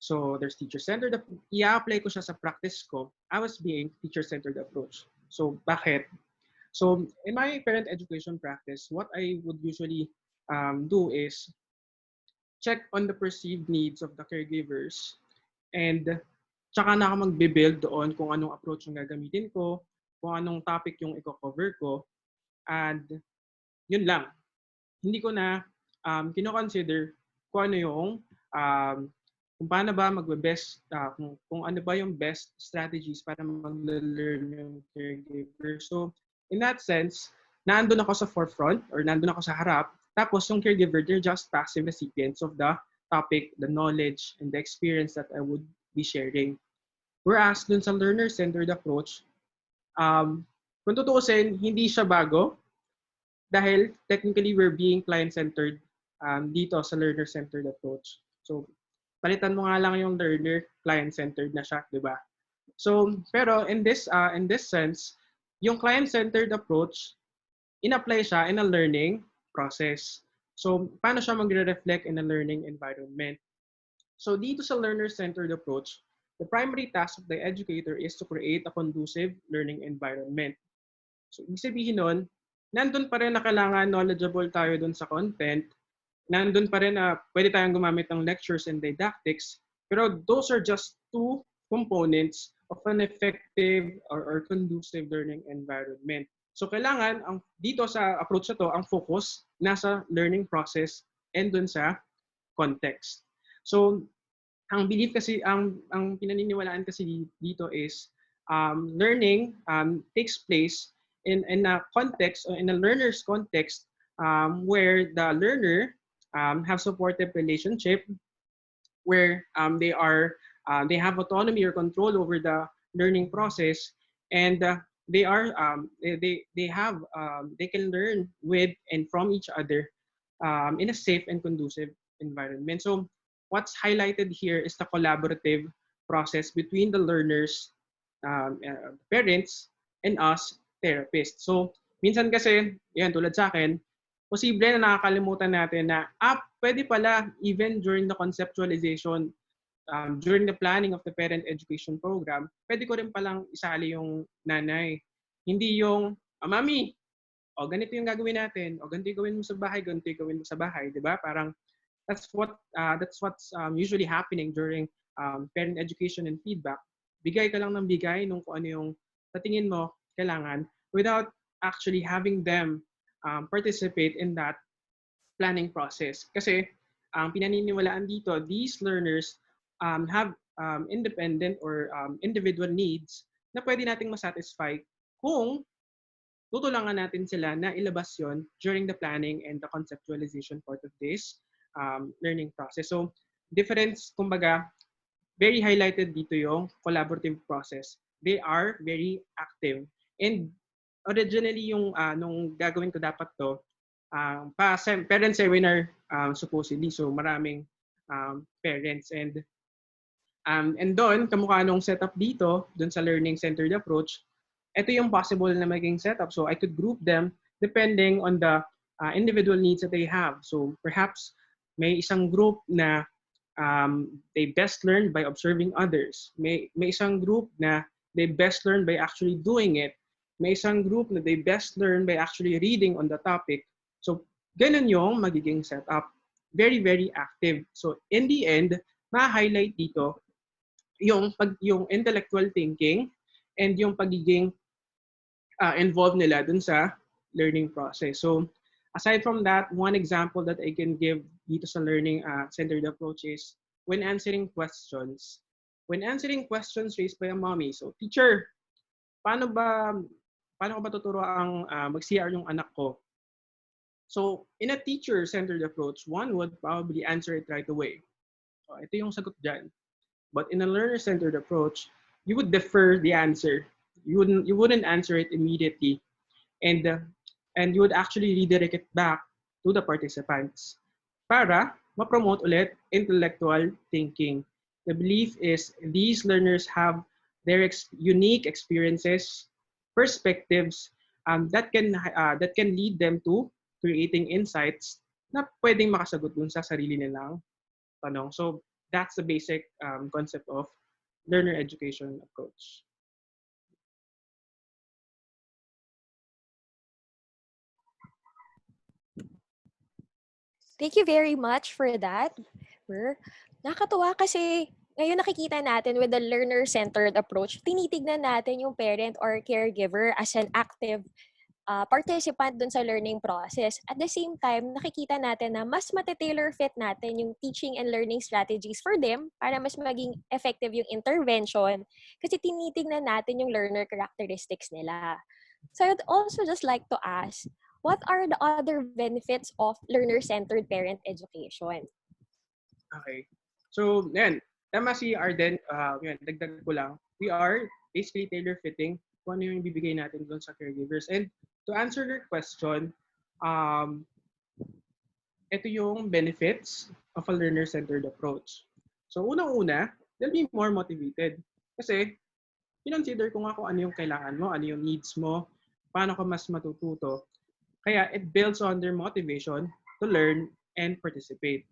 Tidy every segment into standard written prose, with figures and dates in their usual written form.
So there's teacher-centered. I-apply ko siya sa practice ko. I was being teacher-centered approach. So bakit? So in my parent education practice, what I would usually do is check on the perceived needs of the caregivers, and tsaka na ako magbe-build doon kung anong approach yung gagamitin ko, kung anong topic yung i-cover ko, and yun lang. Hindi ko na kino-consider kung ano yung kung paano ba magbe-best, kung ano ba yung best strategies para mag-learn yung caregiver. So in that sense, naandun ako sa forefront or nandun ako sa harap. Tapos yung caregiver, they're just passive recipients of the topic, the knowledge, and the experience that I would be sharing. Whereas dun sa learner-centered approach, kung tutuusin, hindi siya bago dahil technically we're being client-centered dito sa learner-centered approach. So, palitan mo nga lang yung learner, client-centered na siya, di ba? So, pero in this sense, yung client-centered approach, in-apply siya in a learning process. So, paano siya magre-reflect in a learning environment? So, dito sa learner-centered approach, the primary task of the educator is to create a conducive learning environment. So, ibig sabihin nun, nandun pa rin na kailangan knowledgeable tayo dun sa content, nandun pa rin na pwede tayong gumamit ng lectures and didactics, pero those are just two components of an effective or conducive learning environment. So kailangan dito sa approach na to, ang focus nasa learning process and dun sa context. So ang belief kasi, ang pinaniniwalaan kasi dito is learning takes place in a context, or in a learner's context, where the learner have supportive relationship, where they have autonomy or control over the learning process, and they can learn with and from each other in a safe and conducive environment. So what's highlighted here is the collaborative process between the learners, parents, and us therapists. So minsan kasi, yan tulad sa akin, posible na nakakalimutan natin na pwede pala even during the conceptualization, during the planning of the parent education program, pwede ko rin palang isali yung nanay. Hindi yung, mami, ganito yung gagawin natin, ganito yung gawin mo sa bahay, ganito yung gawin mo sa bahay, di ba? Parang that's what's usually happening during parent education and feedback. Bigay ka lang ng bigay nung kung ano yung sa tingin mo kailangan without actually having them participate in that planning process. Kasi ang pinaniniwalaan dito, these learners have independent or individual needs na pwede nating masatisfy kung tutulangan natin sila na ilabas yon during the planning and the conceptualization part of this learning process. So, difference, kumbaga, very highlighted dito yung collaborative process. They are very active. And originally, yung nung gagawin ko dapat to, parent seminar supposedly. So, maraming parents. And doon, kamukha nung setup dito, doon sa learning-centered approach, ito yung possible na maging setup. So, I could group them depending on the individual needs that they have. So, perhaps may isang group na they best learn by observing others. May isang group na they best learn by actually doing it. May isang group na they best learn by actually reading on the topic. So, ganun yung magiging setup. Very, very active. So, in the end, ma-highlight dito yung intellectual thinking and yung pagiging involved nila dun sa learning process. So, aside from that, one example that I can give dito sa learning centered approach is when answering questions. When answering questions raised by a mommy, so teacher, paano ko ba tuturo ang mag-CR yung anak ko? So, in a teacher-centered approach, one would probably answer it right away. So, ito yung sagot dyan. But in a learner-centered approach, you would defer the answer. You wouldn't answer it immediately. And you would actually redirect it back to the participants para ma-promote ulit intellectual thinking. The belief is these learners have their unique experiences, perspectives that can lead them to creating insights na pwedeng makasagot dun sa sarili nilang tanong. So that's the basic concept of learner education approach. Thank you very much for that. Nakakatuwa kasi ngayon nakikita natin with the learner-centered approach, tinitignan natin yung parent or caregiver as an active participant dun sa learning process. At the same time, nakikita natin na mas matitailor fit natin yung teaching and learning strategies for them para mas maging effective yung intervention kasi tinitignan natin yung learner characteristics nila. So I'd also just like to ask, what are the other benefits of learner-centered parent education? Okay. So, yan. Tama si Arden. Yan, dagdag ko lang. We are basically tailor-fitting kung ano yung ibibigay natin doon sa caregivers. And to answer your question, um, ito yung benefits of a learner-centered approach. So, unang-una, they'll be more motivated. Kasi, kinonsider ko nga kung ano yung kailangan mo, ano yung needs mo, paano ka mas matututo. Kaya, it builds on their motivation to learn and participate.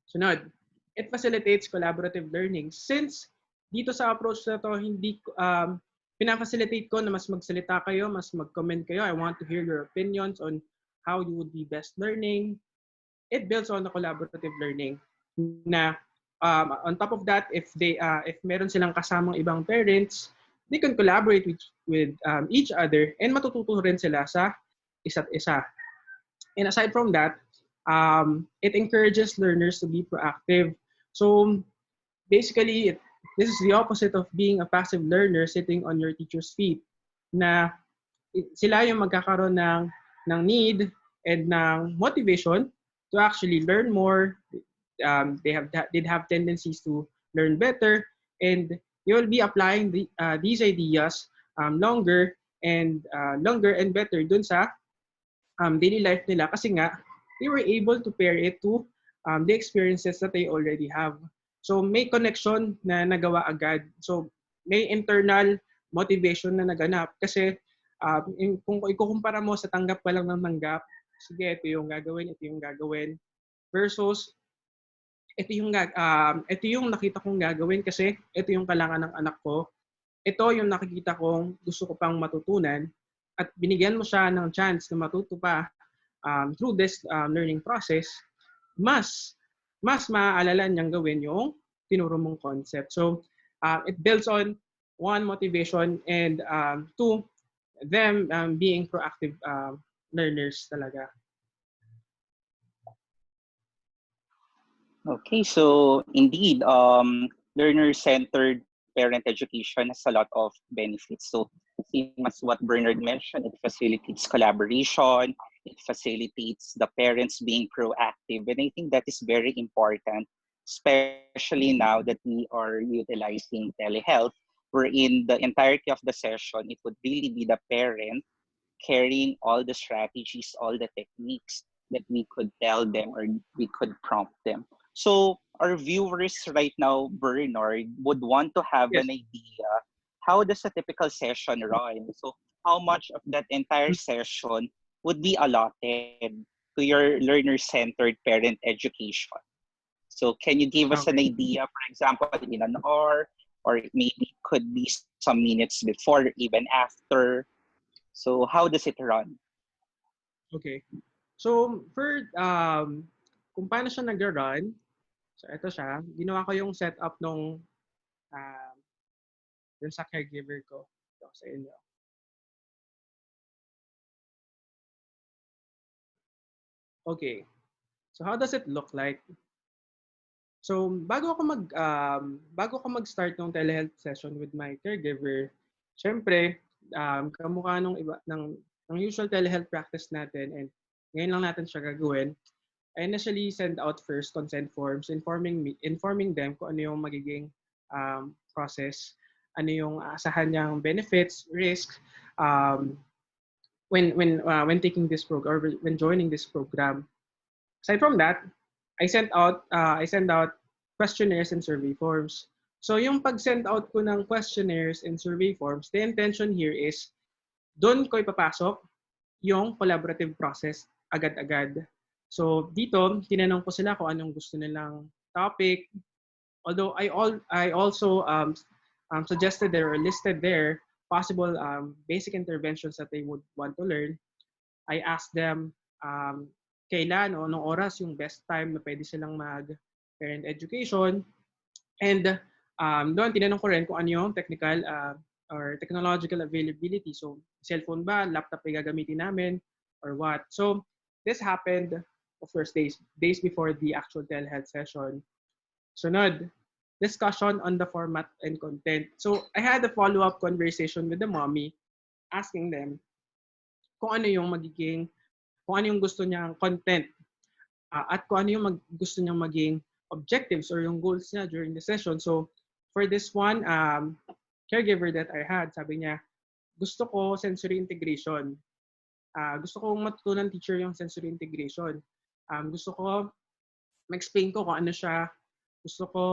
Sunod, it facilitates collaborative learning. Since dito sa approach na to, hindi pinafacilitate ko na mas magsalita kayo, mas mag-comment kayo. I want to hear your opinions on how you would be best learning. It builds on the collaborative learning na on top of that, if meron silang kasamang ibang parents, they can collaborate with each other and matututo rin sila sa isa't isa. And aside from that, it encourages learners to be proactive. So basically, this is the opposite of being a passive learner sitting on your teacher's feet. Na sila yung magkakaroon ng need and ng motivation to actually learn more. They'd have tendencies to learn better, and they will be applying these ideas longer and better dun sa daily life nila kasi nga they were able to pair it to the experiences that they already have. So may connection na nagawa agad. So may internal motivation na naganap kasi kung ikukumpara mo sa tanggap pa lang ng tanggap, sige, ito yung gagawin versus ito yung nakita kong gagawin kasi ito yung kailangan ng anak ko. Ito yung nakikita kong gusto ko pang matutunan at binigyan mo siya ng chance na matuto pa through this learning process, mas maaalala niyang gawin yung tinuro mong concept. So it builds on one, motivation, and two, them being proactive learners talaga. Okay, so indeed, learner-centered parent education has a lot of benefits. So same as what Bernard mentioned, it facilitates collaboration, it facilitates the parents being proactive. And I think that is very important, especially now that we are utilizing telehealth, wherein the entirety of the session, it would really be the parent carrying all the strategies, all the techniques that we could tell them or we could prompt them. So our viewers right now, Bernard, would want to have Yes. an idea, how does a typical session run? So how much of that entire session would be allotted to your learner-centered parent education? So can you give us an Okay. idea, for example, in an hour, or maybe could be some minutes before, even after? So how does it run? Okay. So for kung paano siya nag-run, so ito siya, ginawa ko yung setup nung um, dun sa caregiver ko. Ito sa inyo. Okay. So how does it look like? So bago ako mag-start ng telehealth session with my caregiver, syempre kamukha nung iba ng usual telehealth practice natin, and ngayon lang natin siya gagawin. I initially send out first consent forms informing them kung ano yung magiging process, ano yung aasahan niyang benefits, risks when taking this program or when joining this program. Aside from that, I send out questionnaires and survey forms. So yung pag-send out ko ng questionnaires and survey forms, the intention here is doon ko ipapasok yung collaborative process agad-agad. So dito, tinanong ko sila kung anong gusto nilang topic, Although I also suggested there or listed there possible basic interventions that they would want to learn. I asked them kailan o anong oras yung best time na pwede silang mag-parent education. And doon, tinanong ko rin kung ano yung technical or technological availability. So, cellphone ba, laptop ay gagamitin namin, or what? So, this happened, of course, days before the actual telehealth session. Sunod, discussion on the format and content. So, I had a follow-up conversation with the mommy, asking them kung ano yung magiging, kung ano yung gusto niyang content at kung ano yung gusto niyang maging objectives or yung goals niya during the session. So, for this one, caregiver that I had, sabi niya, gusto ko sensory integration. Gusto kong matutunan teacher yung sensory integration. Gusto ko ma-explain ko kung ano siya. Gusto ko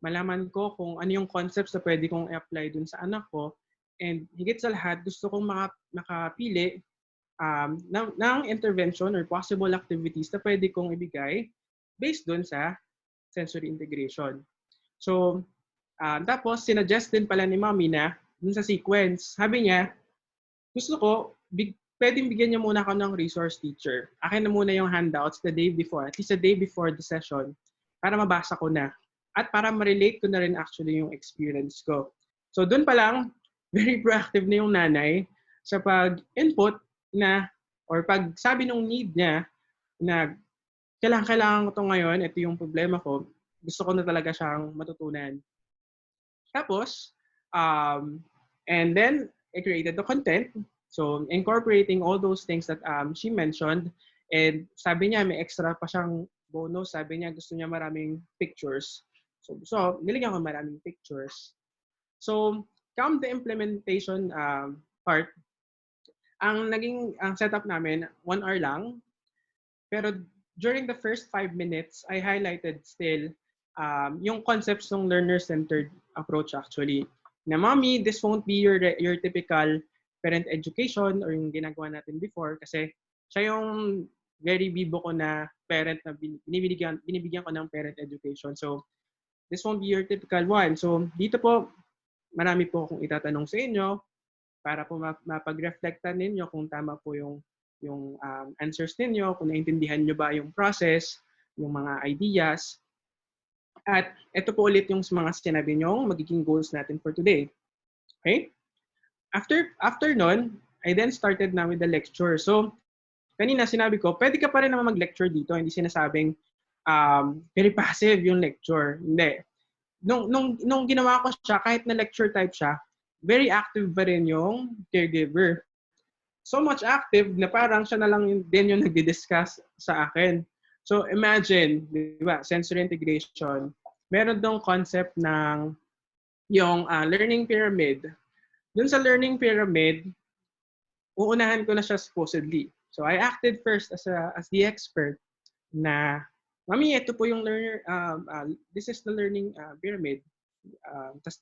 malaman ko kung ano yung concepts na pwede kong i-apply dun sa anak ko. And higit sa lahat, gusto kong makapili ng intervention or possible activities na pwede kong ibigay based dun sa sensory integration. So, tapos sinuggest din pala ni Mommy na dun sa sequence, sabi niya, gusto ko, pwedeng bigyan niya muna ako ng resource teacher. Akin na muna yung handouts the day before, at least the day before the session, para mabasa ko na. At para ma-relate ko na rin actually yung experience ko. So, dun pa lang, very proactive na yung nanay sa pag-input na, or pag sabi nung need niya na kailangan ko to ngayon, ito yung problema ko, gusto ko na talaga siyang matutunan. Tapos, and then I created the content. So, incorporating all those things that she mentioned. And sabi niya, may extra pa siyang bonus. Sabi niya, gusto niya maraming pictures. So niligyan ko maraming pictures. So, come the implementation part, ang setup namin, 1 hour lang. Pero during the first 5 minutes, I highlighted still yung concepts ng learner-centered approach actually. Na mommy, this won't be your typical parent education or yung ginagawa natin before kasi siya yung very bibo ko na parent na binibigyan ko ng parent education. So, this won't be your typical one. So, dito po, marami po akong itatanong sa inyo para po mapag-reflectan ninyo kung tama po yung answers ninyo, kung naintindihan nyo ba yung process, yung mga ideas. At ito po ulit yung mga sinabi nyo, magiging goals natin for today. Okay? After nun, I then started na with the lecture. So, kanina sinabi ko, pwede ka pa rin naman mag-lecture dito. Hindi sinasabing very passive yung lecture. Hindi. Nung ginawa ko siya, kahit na lecture type siya, very active pa rin yung caregiver. So much active na parang siya na lang din yung nagdi-discuss sa akin. So imagine, di ba, sensory integration. Meron dong concept ng yung learning pyramid. Dun sa learning pyramid, uunahan ko na siya supposedly. So I acted first as the expert na, Mami, ito po yung learner, this is the learning pyramid. Tapos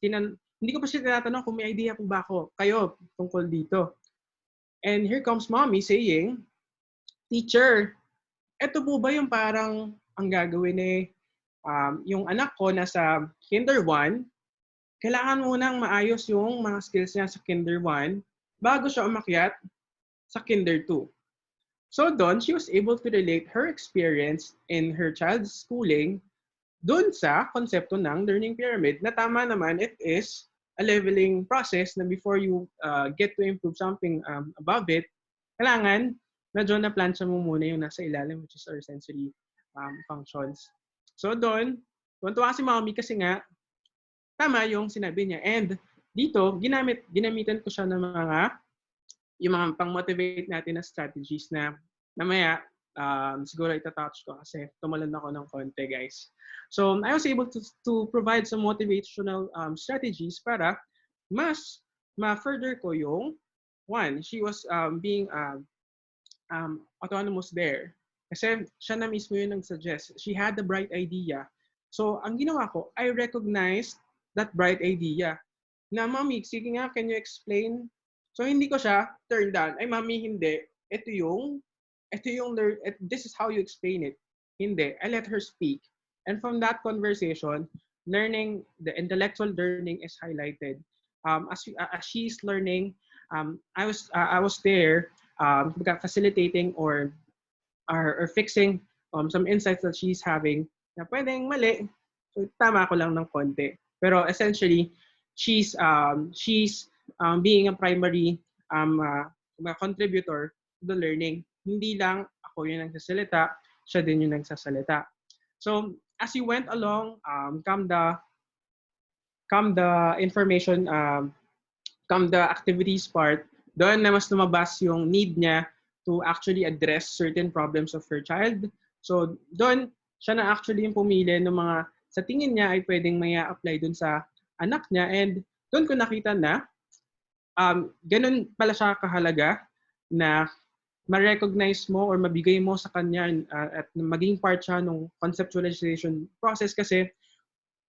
hindi ko pa siya tinatanong kung may idea po ba kayo tungkol dito. And here comes Mommy saying, Teacher, ito po ba yung parang ang gagawin yung anak ko nasa Kinder 1, kailangan munang maayos yung mga skills niya sa Kinder 1 bago siya umakyat sa Kinder 2. So doon, she was able to relate her experience in her child's schooling doon sa konsepto ng learning pyramid na tama naman, it is a leveling process na before you get to improve something above it, kailangan medyo na-plancha mo muna yung nasa ilalim, which is our sensory functions. So doon, tuwan-tuwa si Mommy kasi nga, tama yung sinabi niya. And dito, ginamitan ko siya ng yung mga pang-motivate natin na strategies na mamaya, siguro itatouch ko kasi tumalon ako ng konti, guys. So, I was able to provide some motivational strategies para mas ma-further ko yung one. She was being autonomous there. Kasi siya na mismo yung nag-suggest. She had the bright idea. So, ang ginawa ko, I recognized that bright idea. Na, Mommy, sige nga, can you explain? So, hindi ko siya turn down. Ay, Mommy, hindi. This is how you explain it. Hindi. I let her speak. And from that conversation, learning, the intellectual learning is highlighted. As she's learning, I was there, facilitating or fixing some insights that she's having na pwedeng mali. So tama ko lang ng konti. Pero essentially, she's being a primary contributor to the learning. Hindi lang ako yung nagsasalita, siya din yung nagsasalita. So as you went along, come the information, come the activities part, doon na mas lumabas yung need niya to actually address certain problems of her child. So doon, siya na actually yung pumili ng mga sa tingin niya ay pwedeng may apply doon sa anak niya. And doon ko nakita na ganun pala siya kahalaga na ma-recognize mo or mabigay mo sa kanya at maging part siya ng conceptualization process kasi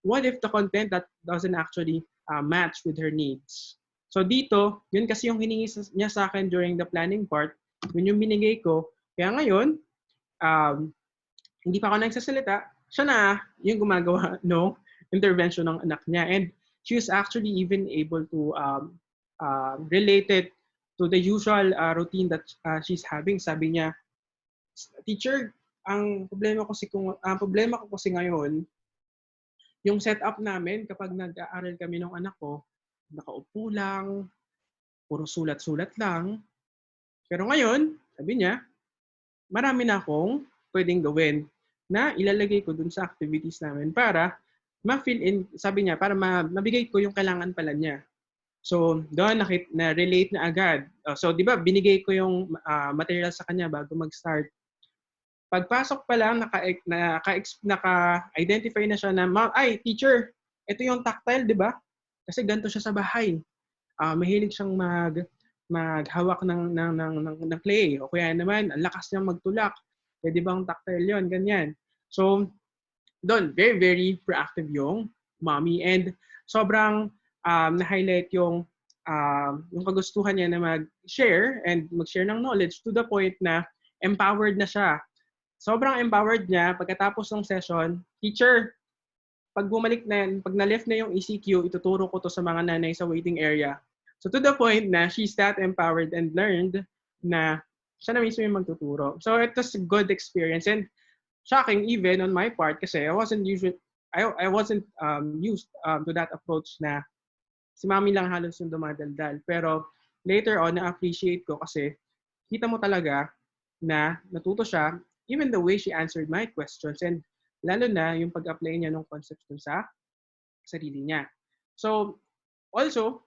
what if the content that doesn't actually match with her needs? So dito, yun kasi yung hiningi niya sa akin during the planning part, yun yung binigay ko. Kaya ngayon, hindi pa ako nagsasalita, siya na yung gumagawa no intervention ng anak niya. And she was actually even able to relate it to the usual routine that she's having. Sabi niya, teacher, ang problema ko kasi ngayon, yung setup namin kapag nag-aaral kami ng anak ko, nakaupo lang, puro sulat-sulat lang. Pero ngayon, sabi niya, marami na akong pwedeng gawin na ilalagay ko dun sa activities namin para ma-fill in, sabi niya, para mabigay ko yung kailangan pala niya. So, doon na-relate na agad. So, di ba, binigay ko yung material sa kanya bago mag-start. Pagpasok pa lang, naka-identify na siya na, ay, teacher, ito yung tactile, di ba? Kasi ganito siya sa bahay. Mahilig siyang maghawak ng clay. O kaya naman, ang lakas niyang magtulak. Pwede bang tactile yun? Ganyan. So, doon, very, very proactive yung mommy. And sobrang na-highlight yung kagustuhan niya na mag-share and mag-share ng knowledge to the point na empowered na siya. Sobrang empowered niya pagkatapos ng session, teacher, pag bumalik na, pag na-left na yung ECQ, ituturo ko to sa mga nanay sa waiting area. So to the point na she's that empowered and learned na siya na mismo yung magtuturo. So it was a good experience and shocking even on my part kasi I wasn't used to that approach na si mami lang halos yung dumadaldal. Pero later on, na-appreciate ko kasi kita mo talaga na natuto siya even the way she answered my questions and lalo na yung pag-apply niya ng concepts dun sa sarili niya. So, also,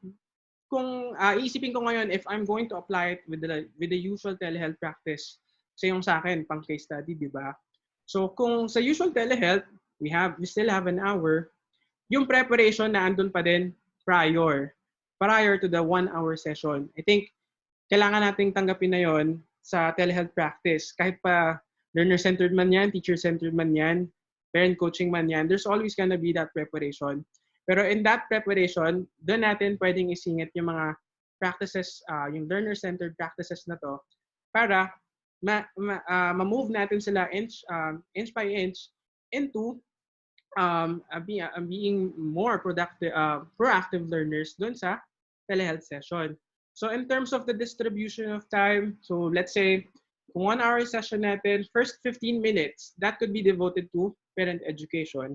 kung iisipin ko ngayon if I'm going to apply it with the usual telehealth practice, kasi yung sa akin, pang case study, di ba? So, kung sa usual telehealth, we still have an hour, yung preparation na andun pa din prior to the 1-hour session. I think, kailangan nating tanggapin na yon sa telehealth practice. Kahit pa learner-centered man yan, teacher-centered man yan, parent coaching man yan, there's always gonna be that preparation. Pero in that preparation, doon natin pwedeng isingit yung mga practices, yung learner-centered practices na to para ma-move natin sila inch by inch into being more productive, proactive learners doon sa telehealth session. So in terms of the distribution of time, so let's say kung 1-hour session natin, first 15 minutes, that could be devoted to parent education.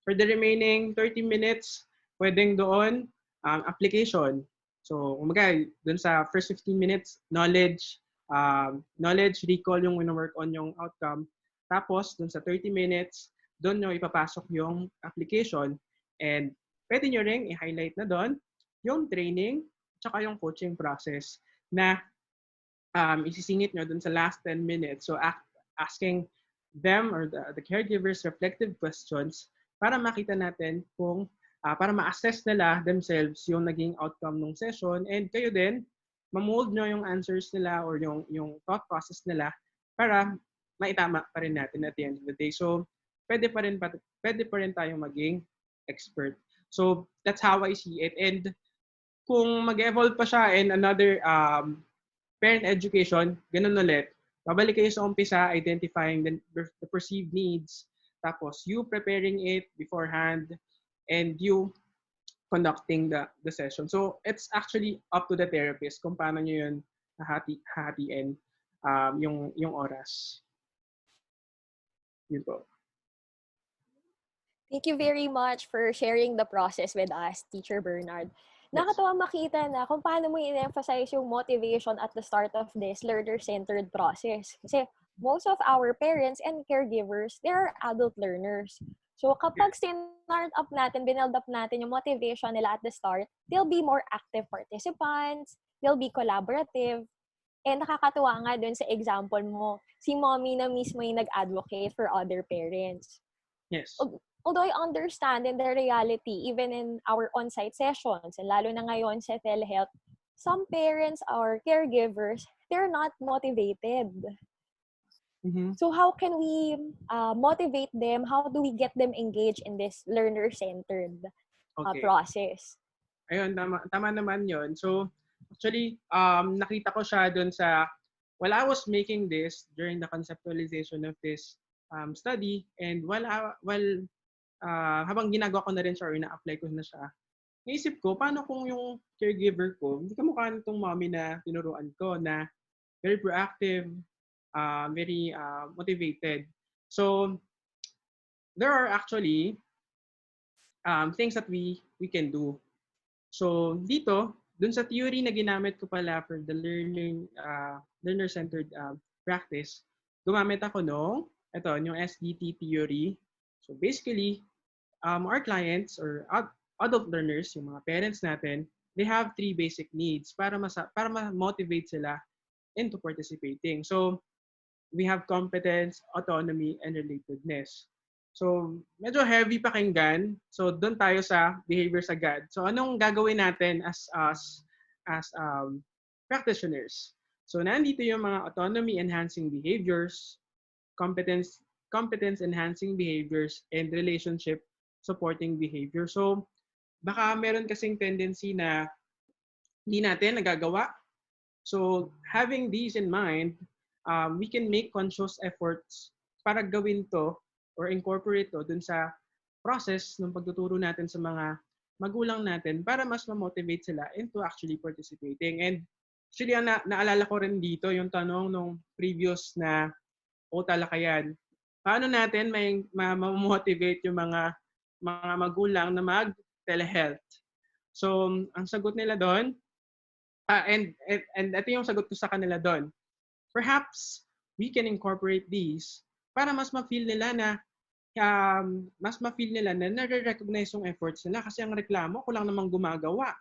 For the remaining 30 minutes, pwedeng doon application. So, umaga, doon sa first 15 minutes, knowledge recall yung wino-work on yung outcome. Tapos, doon sa 30 minutes, doon nyo ipapasok yung application. And pwede nyo rin i-highlight na doon yung training tsaka yung coaching process na isisingit nyo dun sa last 10 minutes. So asking them or the caregivers reflective questions para makita natin kung para ma-assess nila themselves yung naging outcome ng session and kayo din ma-mold nyo yung answers nila or yung thought process nila para maitama pa rin natin at the end of the day. So pwede pa rin tayong maging expert. So that's how I see it. And kung mag-evolve pa siya in another parent education, ganun ulit. Babalik kayo sa umpisa, identifying the perceived needs. Tapos, you preparing it beforehand. and you conducting the session. So it's actually up to the therapist kung paano nyo yun hahatiin yung oras. Yun po. Thank you very much for sharing the process with us, Teacher Bernard. Yes. Nakatuwa makita na kung paano mo in-emphasize yung motivation at the start of this learner-centered process. Kasi most of our parents and caregivers, they're adult learners. So kapag sinart up natin, binuild up natin yung motivation nila at the start, they'll be more active participants, they'll be collaborative, and nakakatuwa nga dun sa example mo, si mommy na mismo yung nag-advocate for other parents. Yes. Although I understand in the reality, even in our on-site sessions, and lalo na ngayon sa telehealth, some parents or caregivers, they're not motivated. Mm-hmm. So how can we motivate them? How do we get them engaged in this learner-centered process? Ayun, tama naman yon. So, actually, nakita ko siya dun sa, while I was making this during the conceptualization of this study, and while habang ginagawa ko na rin siya or ina-apply ko na siya, naisip ko, paano kung yung caregiver ko, hindi kamukha nitong mommy na tinuruan ko na very proactive, very motivated. So, there are actually things that we can do. So, dito, dun sa theory na ginamit ko pala for the learner-centered practice, gumamit ako yung SDT theory. So, basically, our clients or adult learners, yung mga parents natin, they have 3 basic needs para ma-motivate sila into participating. So, we have competence, autonomy, and relatedness. So, medyo heavy pakinggan. So, doon tayo sa behaviors agad. So, anong gagawin natin as practitioners? So, nandito yung mga autonomy-enhancing behaviors, competence-enhancing behaviors, and relationship-supporting behavior. So, baka meron kasing tendency na hindi natin nagagawa. So, having these in mind, we can make conscious efforts para gawin to or incorporate to dun sa process ng pagtuturo natin sa mga magulang natin para mas ma-motivate sila into actually participating. And actually, naalala ko rin dito yung tanong nung previous na OTalakayan. Paano natin may ma-motivate yung mga magulang na mag-telehealth? So, ang sagot nila doon, and ito yung sagot ko sa kanila doon. Perhaps we can incorporate these para mas ma-feel nila na nare-recognize yung efforts nila kasi ang reklamo ko lang namang gumagawa.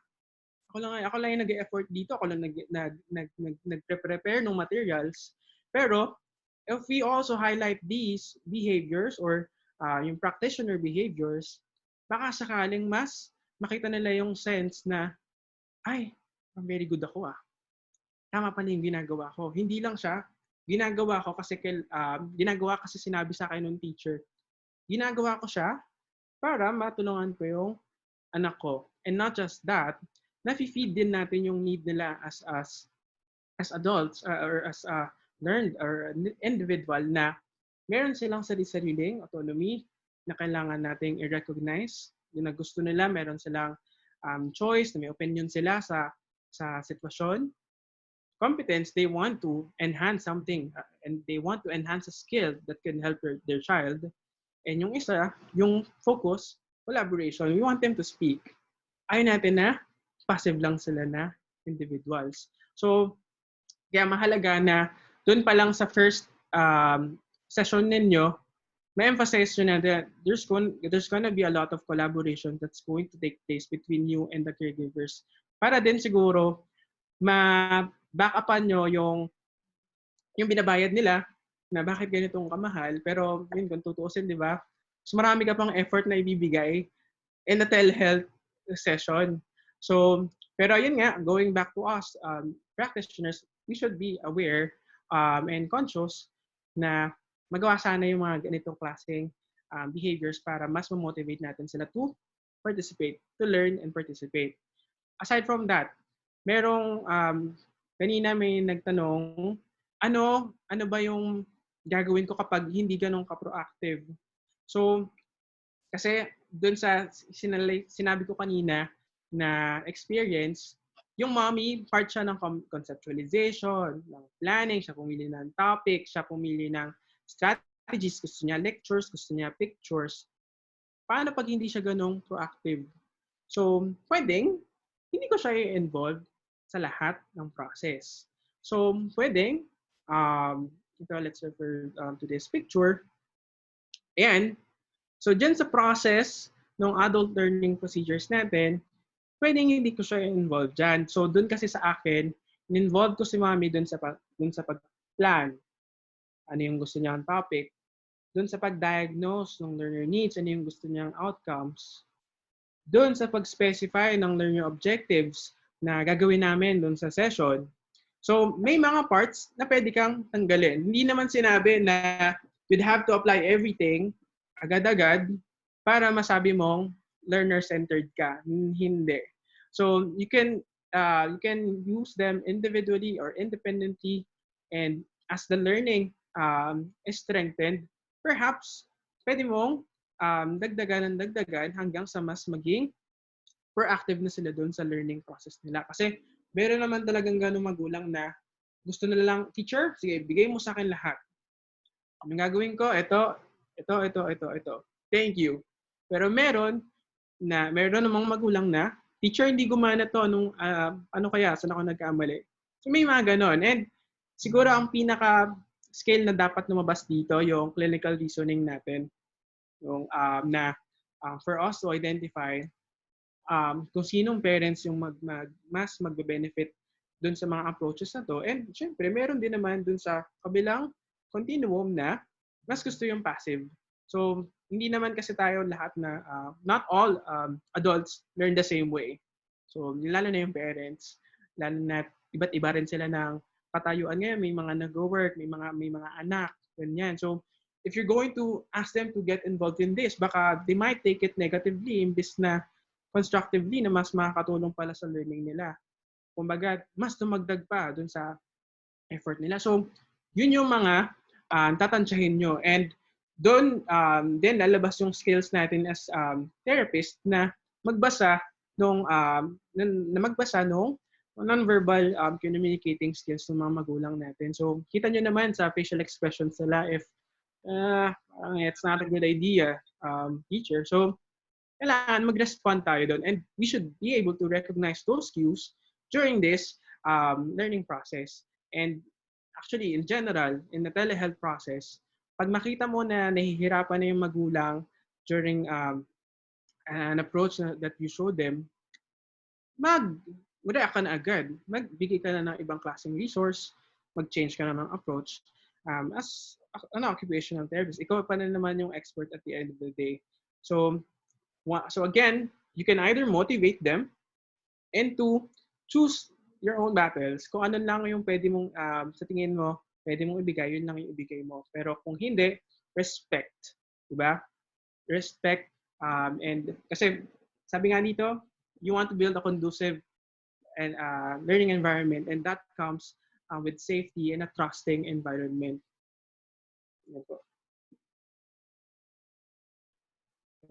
Ako lang yung nag-e-effort dito, ako lang nag-prepare ng materials. Pero if we also highlight these behaviors or yung practitioner behaviors, baka sakaling mas makita nila yung sense na, ay, very good ako Tama pala yung ginagawa ko. Hindi lang siya, ginagawa kasi sinabi sa akin ng teacher. Ginagawa ko siya para matulungan ko yung anak ko. And not just that, nafi-feed din natin yung need nila as adults or as learned or individual na meron silang sarili-sariling autonomy na kailangan nating i-recognize. Yung na gusto nila, meron silang choice, na may opinion sila sa sitwasyon. Competence, they want to enhance something and they want to enhance a skill that can help their child. And yung isa, yung focus, collaboration, we want them to speak. Ayaw natin na passive lang sila na individuals. So, kaya mahalaga na dun pa lang sa first session ninyo, ma-emphasize nyo na that there's gonna be a lot of collaboration that's going to take place between you and the caregivers. Para din siguro, ma-back upan nyo yung binabayad nila na bakit ganitong kamahal. Pero yun, kung tutuusin, di ba? So marami ka pang effort na ibibigay in the telehealth session. So, pero yun nga, going back to us, practitioners, we should be aware and conscious na magawa sana yung mga ganitong klaseng behaviors para mas ma-motivate natin sila to participate, to learn and participate. Aside from that, merong kanina may nagtanong, ano ba yung gagawin ko kapag hindi ganun ka-proactive? So, kasi dun sa sinabi ko kanina na experience, yung mommy, part siya ng conceptualization, ng planning, siya pumili ng topic, siya pumili ng strategies, gusto niya lectures, gusto niya pictures. Paano pag hindi siya ganong proactive? So, pwedeng, hindi ko siya i-involve sa lahat ng process. So, pwedeng, ito, let's refer to this picture. Ayan. So, dyan sa process ng adult learning procedures natin, pwedeng hindi ko siya involve dyan. So, dun kasi sa akin, in-involve ko si mami dun sa pag-plan. Ano yung gusto niyang topic. Dun sa pag-diagnose ng learner needs, ano yung gusto niyang outcomes. Dun sa pag-specify ng learner objectives na gagawin namin dun sa session. So, may mga parts na pwede kang tanggalin. Hindi naman sinabi na you'd have to apply everything agad-agad para masabi mong learner-centered ka. Hindi. So, you can use them individually or independently, and as the learning is strengthened, perhaps pwede mong dagdagan ng dagdagan hanggang sa mas maging proactive na sila doon sa learning process nila. Kasi meron naman talagang ganung magulang na gusto na lang, teacher, sige, bigay mo sa akin lahat. Ang gagawin ko, ito. Thank you. Pero meron namang magulang na, teacher, hindi gumana to, ano kaya, saan ako nagkamali? So may mga ganon. And siguro ang pinaka scale na dapat lumabas dito, yung clinical reasoning natin, yung for us to identify kung sinong parents yung mas magbe-benefit dun sa mga approaches na to. And syempre, meron din naman dun sa kabilang continuum na mas gusto yung passive. So, hindi naman kasi tayo lahat na, not all adults learn the same way. So, lalo na yung parents, lalo na iba't iba rin sila ng katayuan ngayon. May mga nag-work, may mga anak, ganyan. So, if you're going to ask them to get involved in this, baka they might take it negatively imbis na constructively na mas makakatulong pala sa learning nila. Kumbaga, mas tumagdag pa dun sa effort nila. So, yun yung mga tatansyahin nyo. And doon, then lalabas yung skills natin as therapist na magbasa nung non-verbal communicating skills ng mga magulang natin. So, kita nyo naman sa facial expressions nila if it's not a good idea, teacher. So, kailangan mag-respond tayo doon. And we should be able to recognize those cues during this learning process. And actually, in general, in the telehealth process, pag makita mo na nahihirapan na yung magulang during an approach that you show them, mag-react ka na agad. Magbigay ka na ng ibang klaseng resource, mag-change ka na ng approach. As an occupational therapist, ikaw pa na naman yung expert at the end of the day. So again, you can either motivate them and to choose your own battles. Kung ano lang yung pwede mong, sa tingin mo, pwede mong ibigay, yun lang yung ibigay mo. Pero kung hindi, respect. Diba? Respect. And kasi, sabi nga dito, you want to build a conducive and learning environment, and that comes with safety and a trusting environment. Yan po.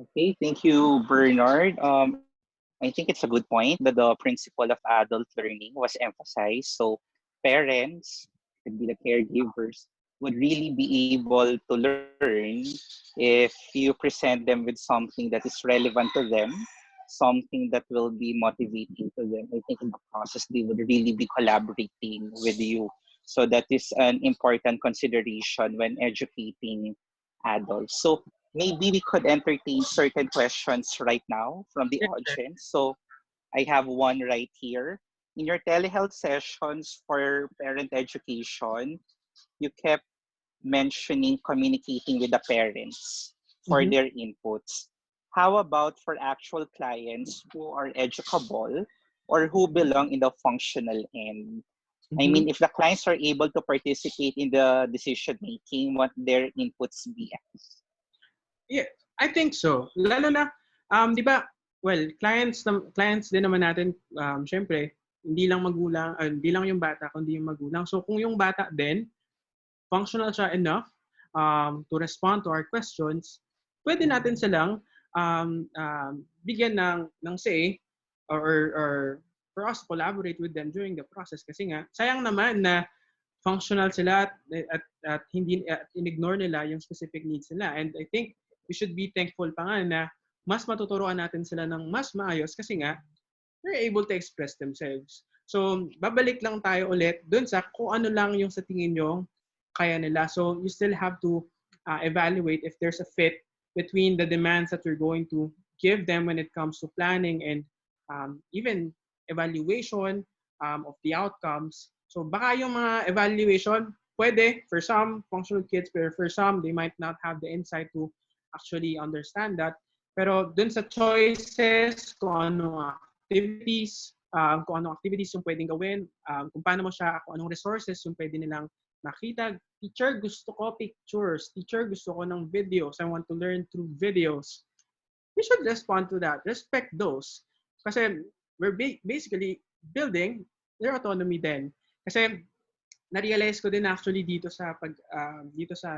Okay, thank you, Bernard. I think it's a good point that the principle of adult learning was emphasized. So parents, could be the caregivers, would really be able to learn if you present them with something that is relevant to them, something that will be motivating to them. I think in the process, they would really be collaborating with you. So that is an important consideration when educating adults. So maybe we could entertain certain questions right now from the audience. So I have one right here. In your telehealth sessions for parent education, you kept mentioning communicating with the parents for their inputs. How about for actual clients who are educable or who belong in the functional end? I mean, if the clients are able to participate in the decision making, what their inputs be as? Yeah, I think so. Lalo na, di ba, well, clients din naman natin, syempre, hindi lang magulang, hindi lang yung bata, kundi yung magulang. So kung yung bata din, functional siya enough to respond to our questions, pwede natin silang bigyan ng say or for us to collaborate with them during the process kasi nga sayang naman na functional sila at hindi at ignore nila yung specific needs nila. And I think we should be thankful pa nga na mas matuturuan natin sila ng mas maayos kasi nga they're able to express themselves. So, babalik lang tayo ulit dun sa kung ano lang yung sa tingin nyo kaya nila. So, you still have to evaluate if there's a fit between the demands that you're going to give them when it comes to planning and even evaluation of the outcomes. So, baka yung mga evaluation, pwede for some functional kids, but for some, they might not have the insight to actually understand that. Pero dun sa choices, kung anong activities yung pwedeng gawin, kung paano mo siya, kung anong resources yung pwede nilang makita. Teacher, gusto ko pictures. Teacher, gusto ko ng videos. I want to learn through videos. We should respond to that. Respect those. Kasi we're basically building their autonomy din. Kasi na-realize ko din actually dito sa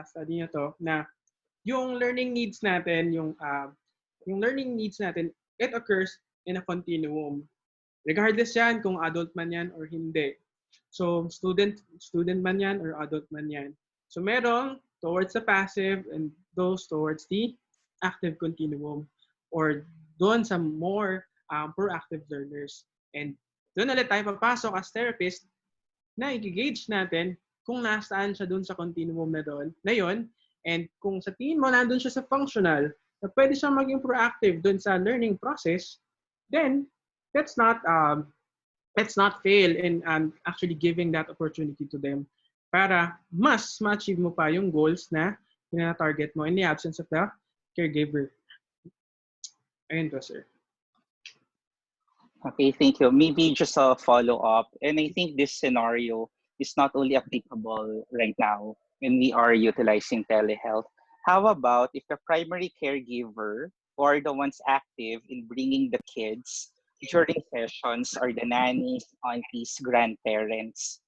study na to na yung learning needs natin, yung learning needs natin, it occurs in a continuum. Regardless yan kung adult man yan or hindi. So, student man yan or adult man yan. So, merong towards the passive and those towards the active continuum or doon sa more proactive learners. And doon ulit tayo papasok as therapist na i-gauge natin kung nasaan siya doon sa continuum na yun. And kung sa tingin mo nandun siya sa functional, na pwede siyang maging proactive doon sa learning process, then let's not fail in actually giving that opportunity to them para mas ma-achieve mo pa yung goals na tina-target mo in the absence of the caregiver. Ayun po, sir. Okay, thank you. Maybe just a follow-up. And I think this scenario is not only applicable right now when we are utilizing telehealth. How about if the primary caregiver or the ones active in bringing the kids during sessions are the nannies, aunties, grandparents?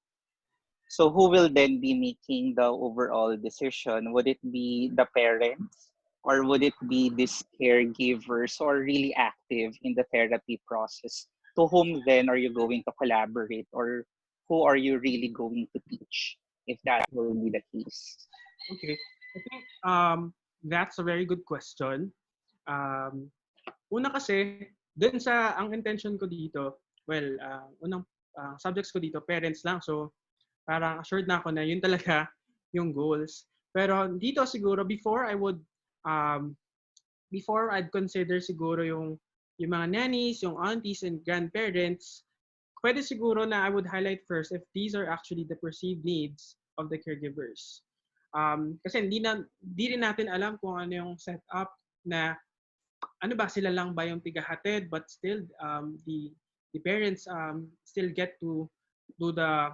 So who will then be making the overall decision? Would it be the parents or would it be these caregivers who are really active in the therapy process? To whom then are you going to collaborate or who are you really going to teach if that will be the case? Okay. I think that's a very good question. Una kasi, dun sa ang intention ko dito, well, unang subjects ko dito, parents lang. So, parang assured na ako na yun talaga yung goals. Pero dito siguro, before I'd consider siguro yung mga nannies, yung aunties and grandparents, pwede siguro na I would highlight first if these are actually the perceived needs of the caregivers. Kasi hindi rin natin alam kung ano yung setup na ano ba, sila lang ba yung tigahatid but still the parents still get to do the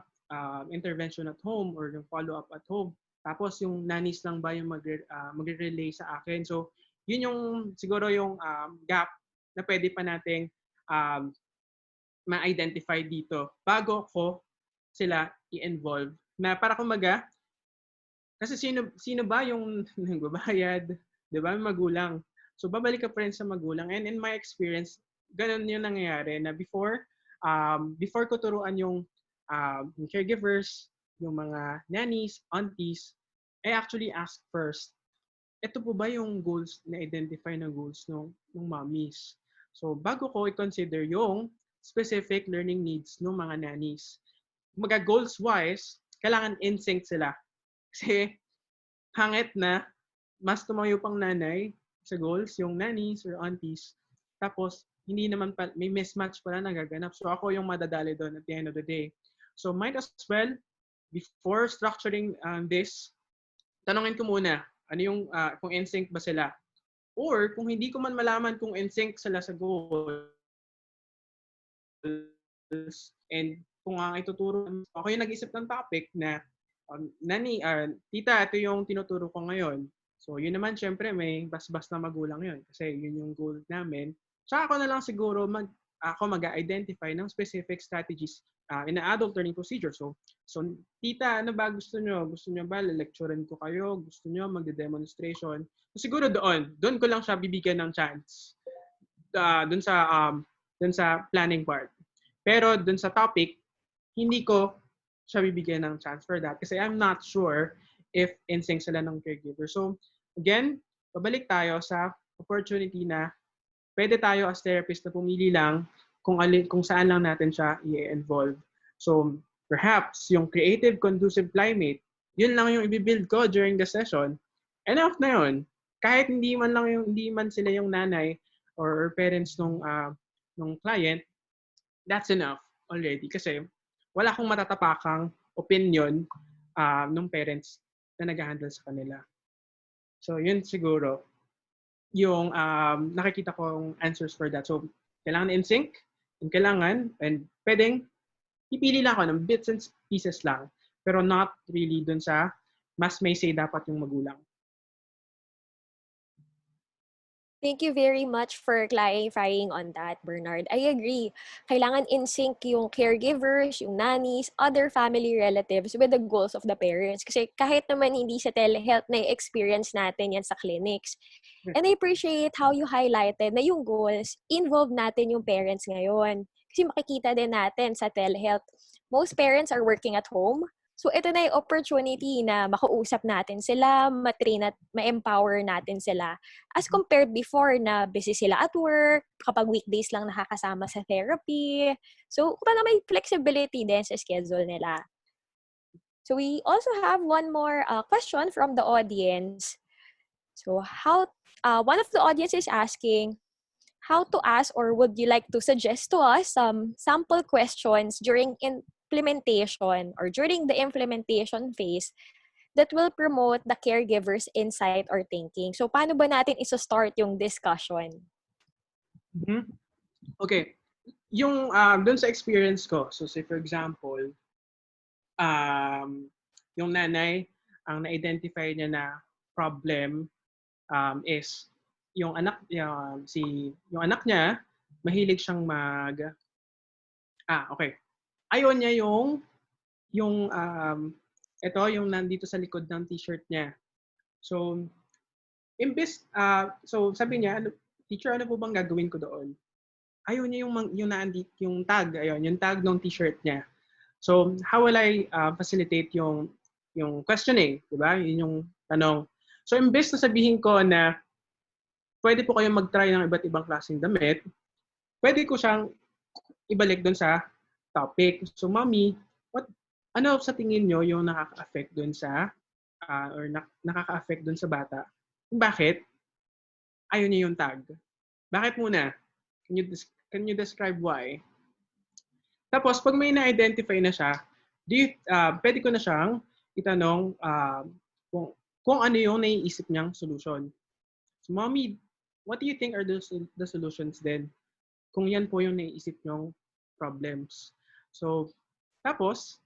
intervention at home or yung follow-up at home. Tapos yung nannies lang ba yung magre-relay sa akin. So yun yung siguro yung gap na pwede pa nating ma-identify dito bago ko sila i-involve. Na para kumaga, kasi sino ba yung nagbabayad? 'Di ba? Magulang. So babalik ka pa rin sa magulang. And in my experience, ganun yung nangyayari na before ko turuan yung caregivers, yung mga nannies, aunties, I actually ask first, ito po ba yung goals, na-identify na goals ng mommies? So bago ko i-consider yung specific learning needs ng mga nannies. Mga goals-wise, kailangan in sync sila. Kasi hangit na mas tumayo pang nanay sa goals, yung nannies or aunties. Tapos, hindi naman may mismatch pala nagaganap. So ako yung madadali doon at the end of the day. So might as well, before structuring this, tanongin ko muna, ano yung, kung in sync ba sila. Or kung hindi ko man malaman kung in sync sila sa goals, and kung ang ituturo, ako yung nag-isip ng topic na tita, ito yung tinuturo ko ngayon. So, yun naman, syempre, may basbas na magulang yun. Kasi yun yung goal namin. Tsaka ako na lang siguro, ako mag-identify ng specific strategies in an adult learning procedure. So tita, ano ba gusto nyo? Gusto nyo ba lecturean ko kayo? Gusto nyo magde-demonstration? So, siguro doon ko lang siya bibigyan ng chance. Doon sa planning part. Pero doon sa topic, hindi ko siya bibigyan ng chance for that kasi I'm not sure if in sync sila ng caregiver. So, again, babalik tayo sa opportunity na pwede tayo as therapist na pumili lang kung saan lang natin siya i-involve. So, perhaps yung creative, conducive climate, yun lang yung i-build ko during the session. Enough na yun. Kahit hindi man sila yung nanay or parents nung client, that's enough already kasi wala akong matatapakang opinion ng parents na nag-handle sa kanila. So, yun siguro yung nakikita kong answers for that. So, kailangan in sync, and kailangan, and pwedeng ipili lang ako ng bits and pieces lang, pero not really dun sa mas may say dapat yung magulang. Thank you very much for clarifying on that, Bernard. I agree. Kailangan in sync yung caregivers, yung nannies, other family relatives with the goals of the parents. Kasi kahit naman hindi sa telehealth na experience natin yan sa clinics. And I appreciate how you highlighted na yung goals, involve natin yung parents ngayon. Kasi makikita din natin sa telehealth, most parents are working at home. So, ito na yung opportunity na makausap natin sila, matrain at ma-empower natin sila. As compared before na busy sila at work, kapag weekdays lang nakakasama sa therapy. So, parang may flexibility din sa schedule nila. So, we also have one more question from the audience. So, one of the audience is asking, how to ask or would you like to suggest to us some sample questions during implementation or during the implementation phase that will promote the caregiver's insight or thinking. So, paano ba natin isa-start yung discussion? Mm-hmm. Okay. Yung dun sa experience ko, so say for example, yung nanay, ang na-identify niya na problem is yung anak niya mahilig siyang okay. Ayaw niya yung ito yung nandito sa likod ng t-shirt niya. So so sabi niya, teacher, ano po bang gagawin ko doon? Ayaw niya yung tag, yung tag ng t-shirt niya. So how will I facilitate yung questioning, 'di ba? Yun yung tanong. So imbes na sabihin ko na pwede po kayong mag-try ng iba't ibang klaseng damit, pwede ko siyang ibalik doon sa topic. So mommy, ano sa tingin nyo yung nakaka-affect doon sa nakaka-affect doon sa bata? Bakit ayaw niya yung tag? Bakit muna? Can you describe why? Tapos pag may na-identify na siya, pwede ko na siyang itanong kung ano yung naiisip niyang solution. So, mommy, what do you think are the solutions then? Kung yan po yung naiisip niyong problems. So, tapos,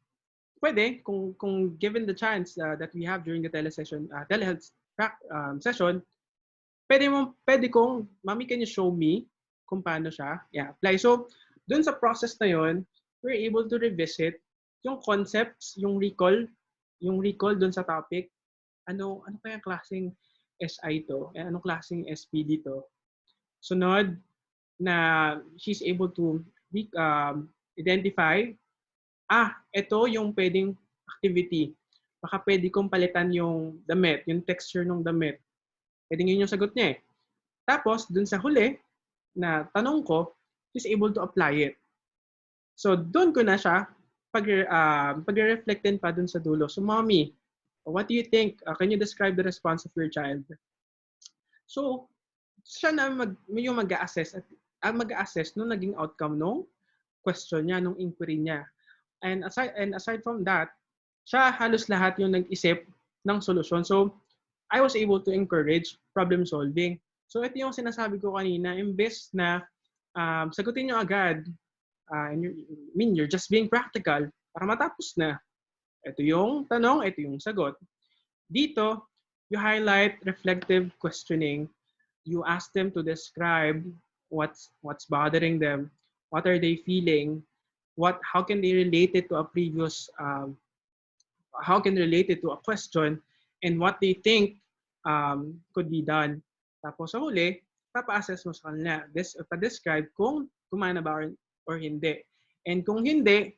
pwede, kung given the chance that we have during the telehealth session, pwede kong, mommy, can you show me kung paano siya apply? So, dun sa process na yon, we're able to revisit yung concepts, yung recall dun sa topic. Ano kaya klaseng SI to? Anong klaseng SPD to? Sunod, na she's able to identify, ito yung pwedeng activity. Baka pwede kong palitan yung damit, yung texture ng damit. Pwede yun yung sagot niya eh. Tapos, dun sa huli, na tanong ko, she's able to apply it. So, dun ko na siya pag-reflectin pa dun sa dulo. So, mommy, what do you think? Can you describe the response of your child? So, siya na yung mag-a-assess nung naging outcome nung question niya, nung inquiry niya. And aside from that, siya halos lahat yung nag-isip ng solusyon. So, I was able to encourage problem solving. So, ito yung sinasabi ko kanina, imbes na sagutin nyo agad, you're just being practical para matapos na. Ito yung tanong, ito yung sagot. Dito, you highlight reflective questioning. You ask them to describe what's bothering them, what are they feeling, how can they relate it to a previous how can relate it to a question and what they think could be done. Tapos sa huli, papa-assess mo sa kanila. Pa-describe kung gumana ba or hindi. And kung hindi,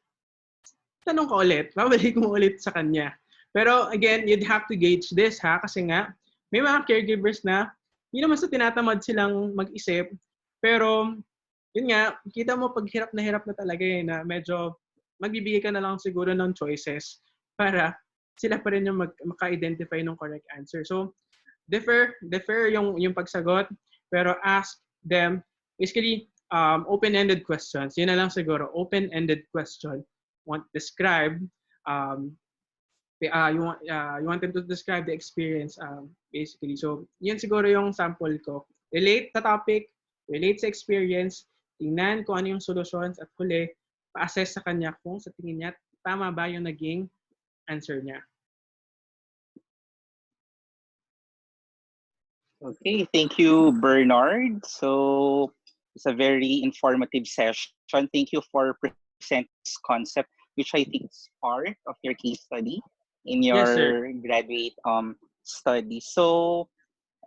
tanong ka ulit. Babalik mo ulit sa kanya. Pero again, you'd have to gauge this ha, kasi nga, may mga caregivers na hindi naman sa tinatamad silang mag-isip, pero yun nga, kita mo pag hirap na talaga na medyo magbibigay ka na lang siguro ng choices para sila pa rin yung maka-identify ng correct answer. So, defer yung pagsagot, pero ask them, basically, open-ended questions. Yun na lang siguro, open-ended question. Describe, um, you want them to describe the experience, basically. So, yun siguro yung sample ko. Relate sa topic, relate sa experience, tingnan kung ano yung solutions, at huli, pa-assess sa kanya kung sa tingin niya, tama ba yung naging answer niya. Okay, thank you, Bernard. So it's a very informative session. Thank you for presenting this concept, which I think is part of your case study in Yes, sir. your graduate study. So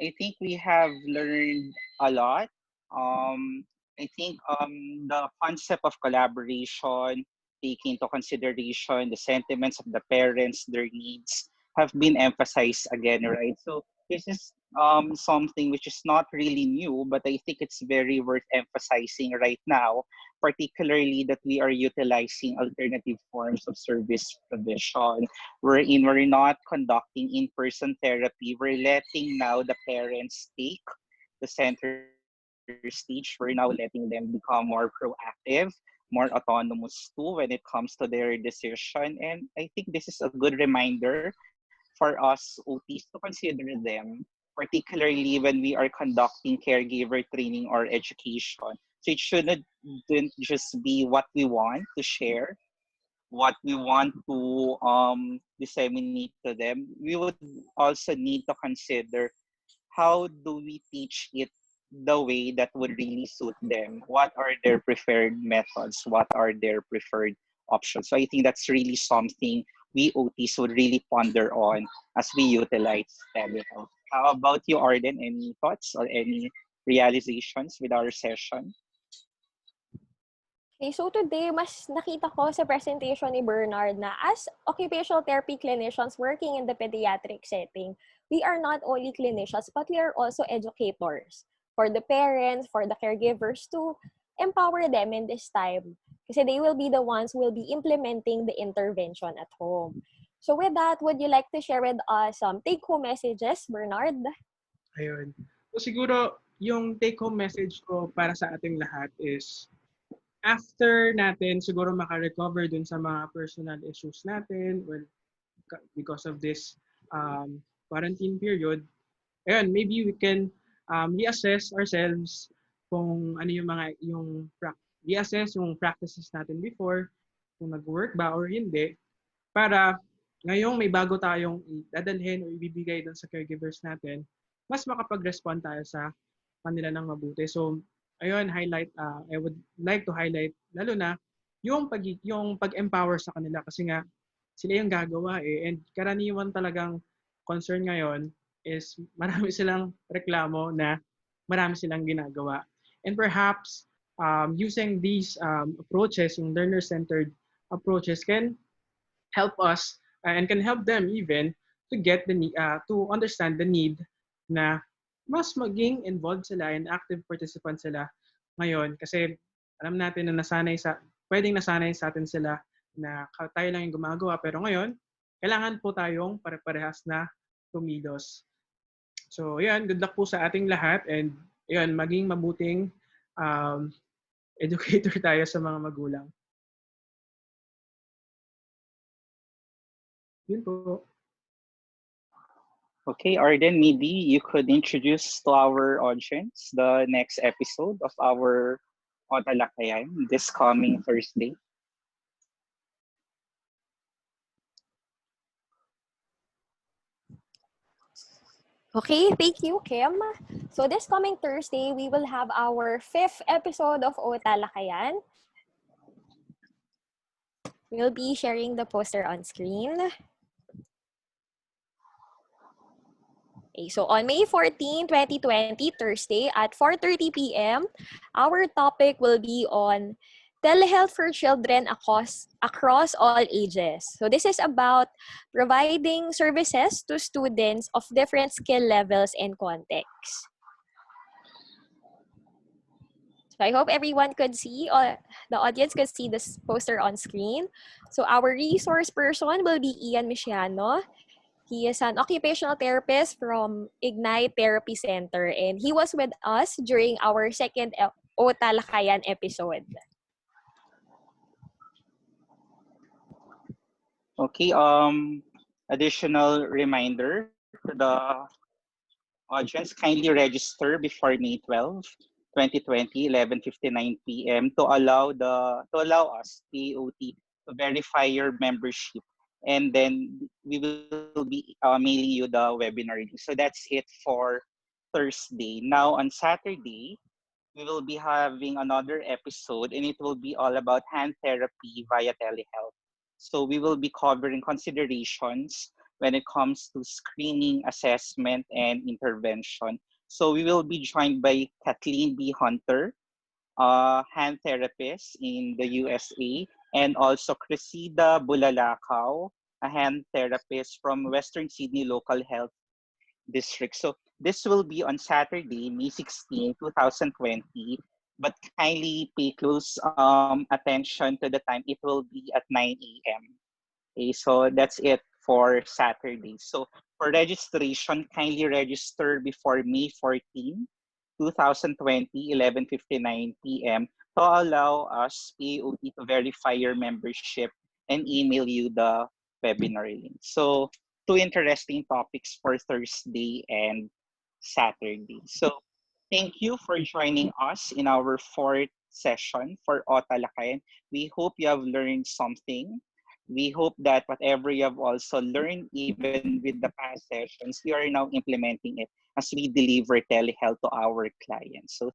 I think we have learned a lot. I think the concept of collaboration, taking into consideration the sentiments of the parents, their needs, have been emphasized again, right? So this is something which is not really new, but I think it's very worth emphasizing right now, particularly that we are utilizing alternative forms of service provision wherein we're not conducting in-person therapy. We're letting now the parents take the center stage. We're now letting them become more proactive, more autonomous too when it comes to their decision. And I think this is a good reminder for us OTs to consider them, particularly when we are conducting caregiver training or education. So it shouldn't just be what we want to share, what we want to disseminate to them. We would also need to consider how do we teach it the way that would really suit them? What are their preferred methods? What are their preferred options? So I think that's really something we OTs would really ponder on as we utilize telehealth. How about you, Arden? Any thoughts or any realizations with our session? Okay, so today, mas nakita ko sa presentation ni Bernard na as occupational therapy clinicians working in the pediatric setting, we are not only clinicians, but we are also educators for the parents, for the caregivers to empower them in this time. Kasi they will be the ones who will be implementing the intervention at home. So with that, would you like to share with us some take-home messages, Bernard? Ayun. So siguro, yung take-home message ko para sa ating lahat is, after natin siguro maka-recover dun sa mga personal issues natin, well, because of this quarantine period, ayun, maybe we can reassess ourselves kung ano yung mga reassess yung practices natin before, kung nag-work ba or hindi, para ngayong may bago tayong dadalhin o ibibigay dun sa caregivers natin, mas makapag-respond tayo sa kanila ng mabuti. So, ayun, I would like to highlight, lalo na, yung pag-empower sa kanila kasi nga, sila yung gagawa eh. And karaniwan talagang concern ngayon is marami silang reklamo na marami silang ginagawa. And perhaps, using these approaches, yung learner-centered approaches can help us and can help them even to get to understand the need na mas maging involved sila and active participant sila ngayon kasi alam natin na pwedeng nasanay sa atin sila na tayo lang yung gumagawa pero ngayon kailangan po tayong pare-parehas na kumilos. So, yan, good luck po sa ating lahat and yan, maging mabuting educator tayo sa mga magulang. Yun po. Okay, Arden, maybe you could introduce to our audience the next episode of our OTalakayan this coming Thursday. Okay, thank you, Kim. So this coming Thursday, we will have our 5th episode of OTalakayan. We'll be sharing the poster on screen. Okay, so on May 14, 2020, Thursday at 4:30 p.m., our topic will be on telehealth for children across all ages. So this is about providing services to students of different skill levels and contexts. So I hope everyone could see, the audience could see this poster on screen. So our resource person will be Ian Michiano. He is an occupational therapist from Ignite Therapy Center, and he was with us during our second OTalakayan episode. Okay, additional reminder to the audience, kindly register before May 12, 2020, 11:59 p.m. To allow us, POT, to verify your membership. And then we will be mailing you the webinar link. So that's it for Thursday. Now on Saturday, we will be having another episode and it will be all about hand therapy via telehealth. So we will be covering considerations when it comes to screening, assessment, and intervention. So we will be joined by Kathleen B. Hunter, a hand therapist in the USA, and also Cressida Bulalakaw, a hand therapist from Western Sydney Local Health District. So this will be on Saturday, May 16, 2020, but kindly pay close attention to the time. It will be at 9 a.m. Okay, so that's it for Saturday. So for registration, kindly register before May 14, 2020, 11:59 p.m. to allow us, POT, to verify your membership and email you the webinar link. So two interesting topics for Thursday and Saturday. So thank you for joining us in our fourth session for OTalakayan. We hope you have learned something. We hope that whatever you have also learned, even with the past sessions, you are now implementing it as we deliver telehealth to our clients. So